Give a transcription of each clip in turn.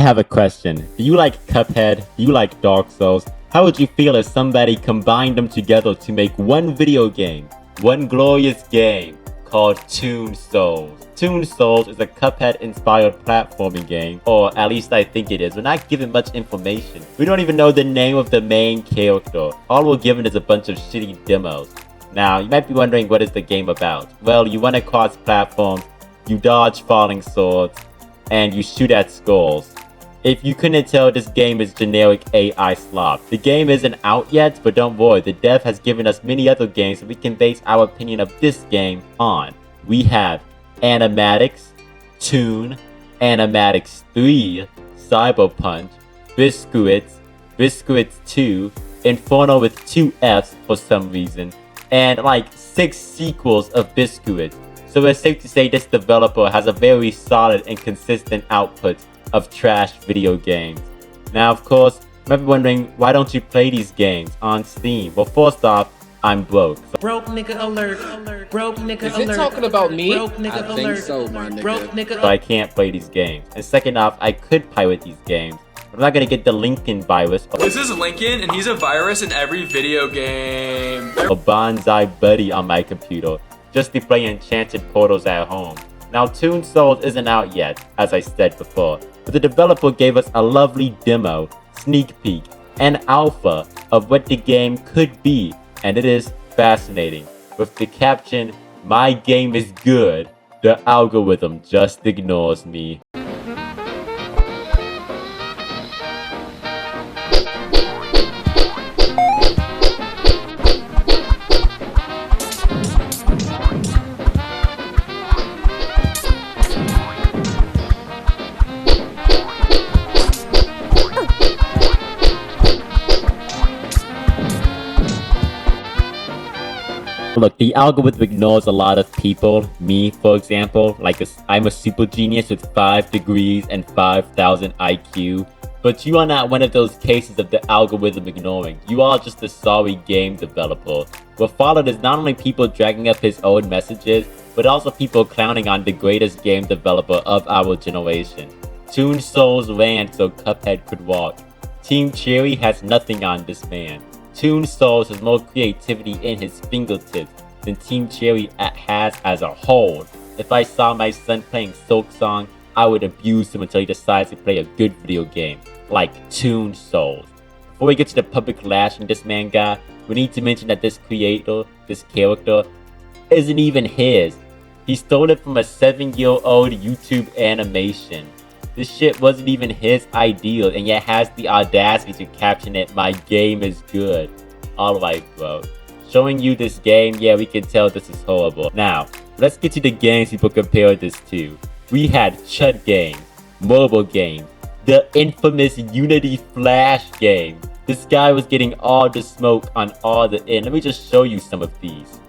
I have a question. Do you like Cuphead? Do you like Dark Souls? How would you feel if somebody combined them together to make one video game? One glorious game called Toon Souls. Toon Souls is a Cuphead-inspired platforming game, or at least I think it is. We're not given much information. We don't even know the name of the main character. All we're given is a bunch of shitty demos. Now, you might be wondering, what is the game about? Well, you run across platforms, you dodge falling swords, and you shoot at skulls. If you couldn't tell, this game is generic AI slop. The game isn't out yet, but don't worry, the dev has given us many other games that we can base our opinion of this game on. We have Animatics, Toon, Animatics 3, Cyberpunch, Biscuits, Biscuits 2, Inferno with 2 Fs for some reason, and like 6 sequels of Biscuits. So it's safe to say this developer has a very solid and consistent output of trash video games. Now, of course, you might be wondering, why don't you play these games on Steam? Well, first off, I'm broke. Broke nigga alert. Broke nigga alert. Is it talking about me? Broke nigga I alert. think so, my nigga. Broke nigga So I can't play these games. And second off, I could pirate these games, but I'm not gonna get the Lincoln virus This is Lincoln, and he's a virus in every video game. or Bonsai Buddy on my computer just to play enchanted portals at home. Now, Toon Souls isn't out yet, as I said before, but the developer gave us a lovely demo, sneak peek, and alpha of what the game could be, and it is fascinating. With the caption, "My game is good, the algorithm just ignores me." Look, the algorithm ignores a lot of people. Me, for example, I'm a super genius with 5 degrees and 5,000 IQ. But you are not one of those cases of the algorithm ignoring. You are just a sorry game developer. What followed is not only people dragging up his own messages, but also people clowning on the greatest game developer of our generation. Toon Souls ran so Cuphead could walk. Team Cherry has nothing on this man. Toon Souls has more creativity in his fingertips than Team Cherry has as a whole. If I saw my son playing Silk Song, I would abuse him until he decides to play a good video game, like Toon Souls. Before we get to the public lashing this man got, we need to mention that this character, isn't even his. He stole it from a 7-year-old YouTube animation. This shit wasn't even his idea, and yet has the audacity to caption it, "My game is good." Alright, bro. Showing you this game, yeah, we can tell this is horrible. Now, let's get to the games people compared this to. We had Chud games, mobile games, the infamous Unity Flash game. This guy was getting all the smoke on all the end. Let me just show you some of these.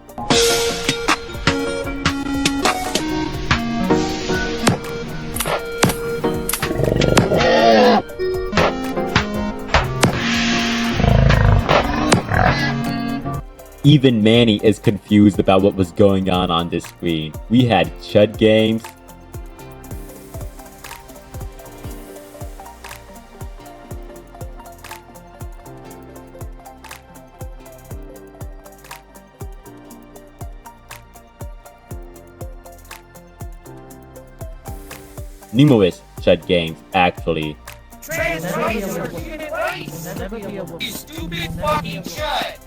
Even Manny is confused about what was going on this screen. We had Chud games, numerous Chud games, actually. Stupid fucking shut!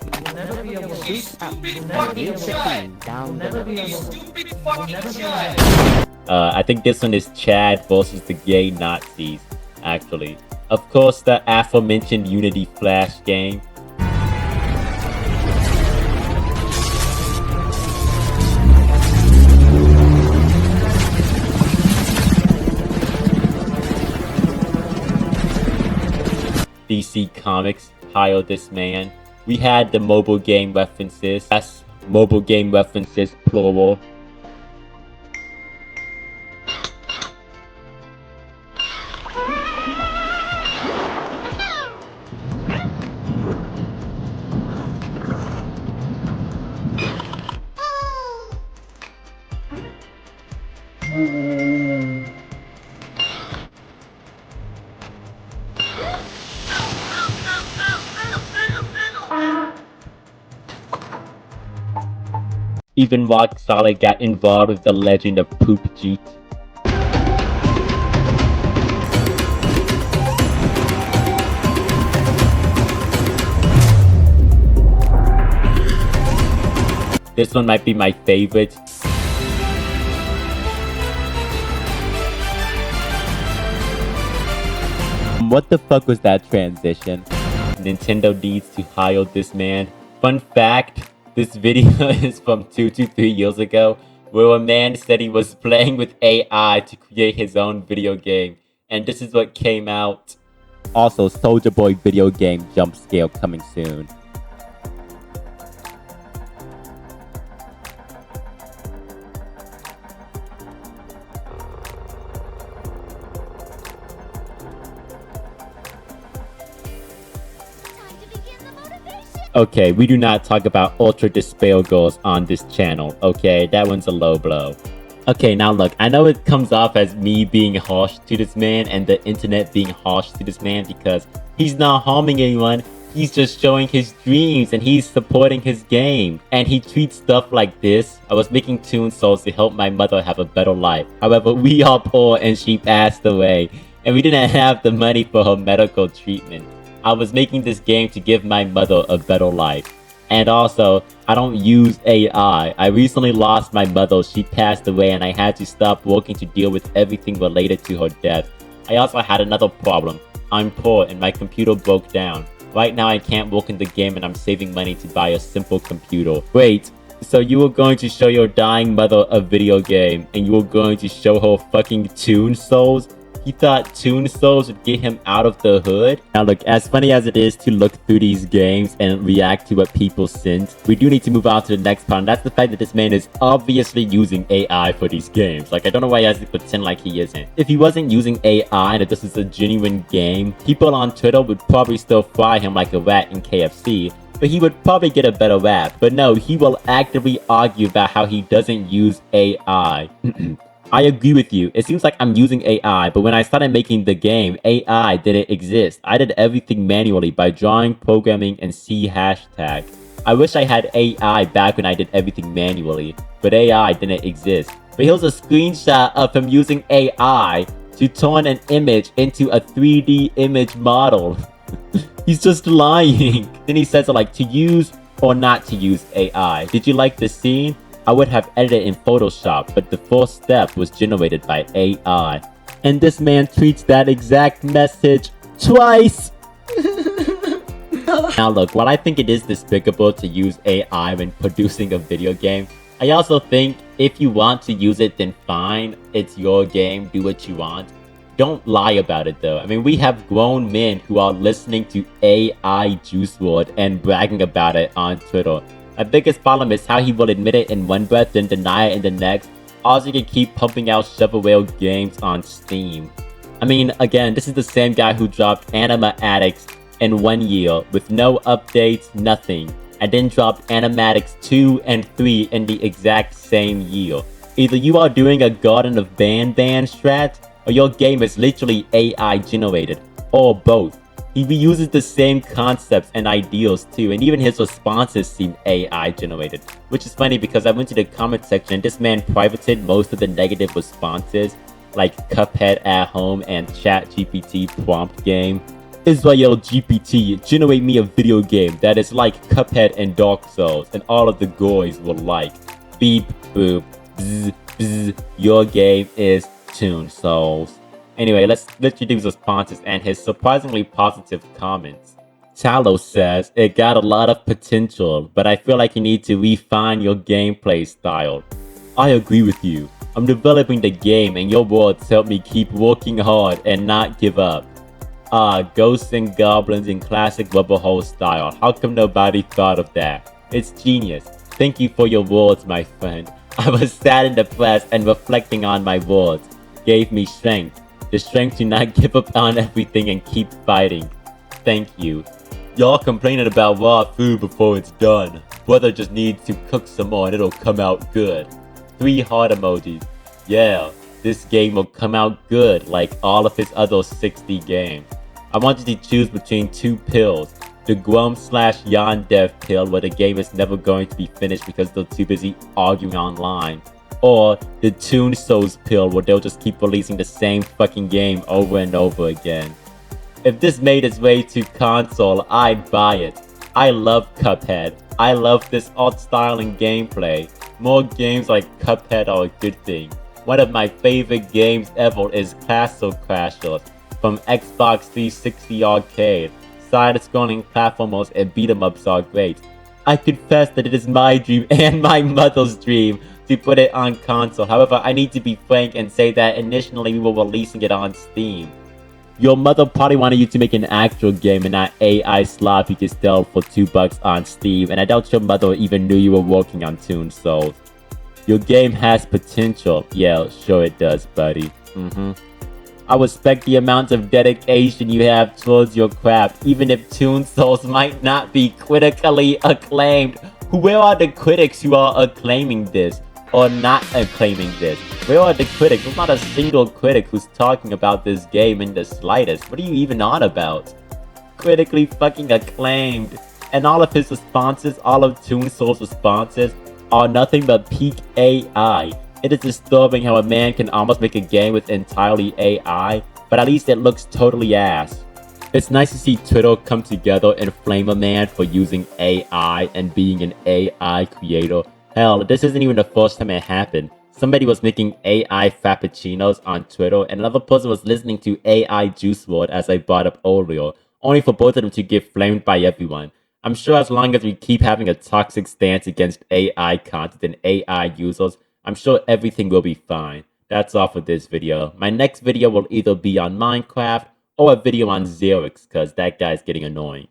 I think this one is Chad versus the gay Nazis, actually. Of course, the aforementioned Unity Flash game. DC Comics hired this man. We had the mobile game references. Yes, mobile game references, plural. Even Rock Solid got involved with the legend of Poop Jeet. This one might be my favorite. What the fuck was that transition? Nintendo needs to hire this man. Fun fact, this video is from 2 to 3 years ago, where a man said he was playing with AI to create his own video game, and this is what came out. Also, Soulja Boy video game jump scale coming soon. Okay, we do not talk about ultra despair girls on this channel, okay? That one's a low blow. Okay, now look, I know it comes off as me being harsh to this man and the internet being harsh to this man because he's not harming anyone. He's just showing his dreams and he's supporting his game. And he tweets stuff like this. I was making Toon souls to help my mother have a better life. However, we are poor and she passed away. And we didn't have the money for her medical treatment. I was making this game to give my mother a better life. And also, I don't use AI. I recently lost my mother. She passed away and I had to stop working to deal with everything related to her death. I also had another problem. I'm poor and my computer broke down. Right now I can't work in the game and I'm saving money to buy a simple computer. Wait, so you were going to show your dying mother a video game and you were going to show her fucking Toon souls? He thought Toon souls would get him out of the hood? Now look, as funny as it is to look through these games and react to what people sent, we do need to move on to the next part, and that's the fact that this man is obviously using AI for these games. Like, I don't know why he has to pretend like he isn't. If he wasn't using AI and if this is a genuine game, people on Twitter would probably still fry him like a rat in KFC, but he would probably get a better rap. But no, he will actively argue about how he doesn't use AI. I agree with you. It seems like I'm using AI, but when I started making the game, AI didn't exist. I did everything manually by drawing, programming, and C#. I wish I had AI back when I did everything manually, but AI didn't exist. But here's a screenshot of him using AI to turn an image into a 3D image model. He's just lying. Then he says like to use or not to use AI. Did you like the scene? I would have edited in Photoshop, but the first step was generated by AI. And this man tweets that exact message twice! Now look, while I think it is despicable to use AI when producing a video game, I also think if you want to use it, then fine. It's your game, do what you want. Don't lie about it though. I mean, we have grown men who are listening to AI Juice WRLD and bragging about it on Twitter. My biggest problem is how he will admit it in one breath, then deny it in the next. Also, he can keep pumping out shovelware games on Steam. I mean, again, this is the same guy who dropped Anima Addicts in 1 year with no updates, nothing, and then dropped Animatics 2 and 3 in the exact same year. Either you are doing a Garden of Banban strat, or your game is literally AI generated, or both. He reuses the same concepts and ideals too, and even his responses seem AI generated. Which is funny because I went to the comment section and this man privated most of the negative responses, like Cuphead at home and ChatGPT prompt game. Israel GPT, generate me a video game that is like Cuphead and Dark Souls, and all of the goys will like. Beep, boop, bzz, bzz, your game is Toon Souls. Anyway, let's read these responses and his surprisingly positive comments. Talos says, it got a lot of potential, but I feel like you need to refine your gameplay style. I agree with you. I'm developing the game and your words help me keep working hard and not give up. Ghosts and goblins in classic rubber hole style. How come nobody thought of that? It's genius. Thank you for your words, my friend. I was sad and depressed and reflecting on my words gave me strength. The strength to not give up on everything and keep fighting. Thank you. Y'all complaining about raw food before it's done. Brother just needs to cook some more and it'll come out good. 3 heart emojis. Yeah, this game will come out good like all of his other 60 games. I want you to choose between two pills. The Grom/Yondev pill, where the game is never going to be finished because they're too busy arguing online. Or the Toon Souls pill, where they'll just keep releasing the same fucking game over and over again. If this made its way to console, I'd buy it. I love Cuphead. I love this art style and gameplay. More games like Cuphead are a good thing. One of my favorite games ever is Castle Crashers from Xbox 360 Arcade. Side-scrolling platformers and beat-em-ups are great. I confess that it is my dream and my mother's dream to put it on console. However, I need to be frank and say that initially we were releasing it on Steam. Your mother probably wanted you to make an actual game and not AI slop you could sell for $2 on Steam, and I doubt your mother even knew you were working on Toon Souls. Your game has potential. Yeah, sure it does, buddy. I respect the amount of dedication you have towards your craft, even if Toon Souls might not be critically acclaimed. Where are the critics who are acclaiming this? Or not acclaiming this? Where are the critics? There's not a single critic who's talking about this game in the slightest. What are you even on about? Critically fucking acclaimed. And all of his responses, all of Toon Souls' responses, are nothing but peak AI. It is disturbing how a man can almost make a game with entirely AI, but at least it looks totally ass. It's nice to see Twitter come together and flame a man for using AI and being an AI creator. Hell, this isn't even the first time it happened. Somebody was making AI frappuccinos on Twitter, and another person was listening to AI Juice WRLD, as I brought up earlier, only for both of them to get flamed by everyone. I'm sure as long as we keep having a toxic stance against AI content and AI users, I'm sure everything will be fine. That's all for this video. My next video will either be on Minecraft or a video on Xerix, cause that guy's getting annoying.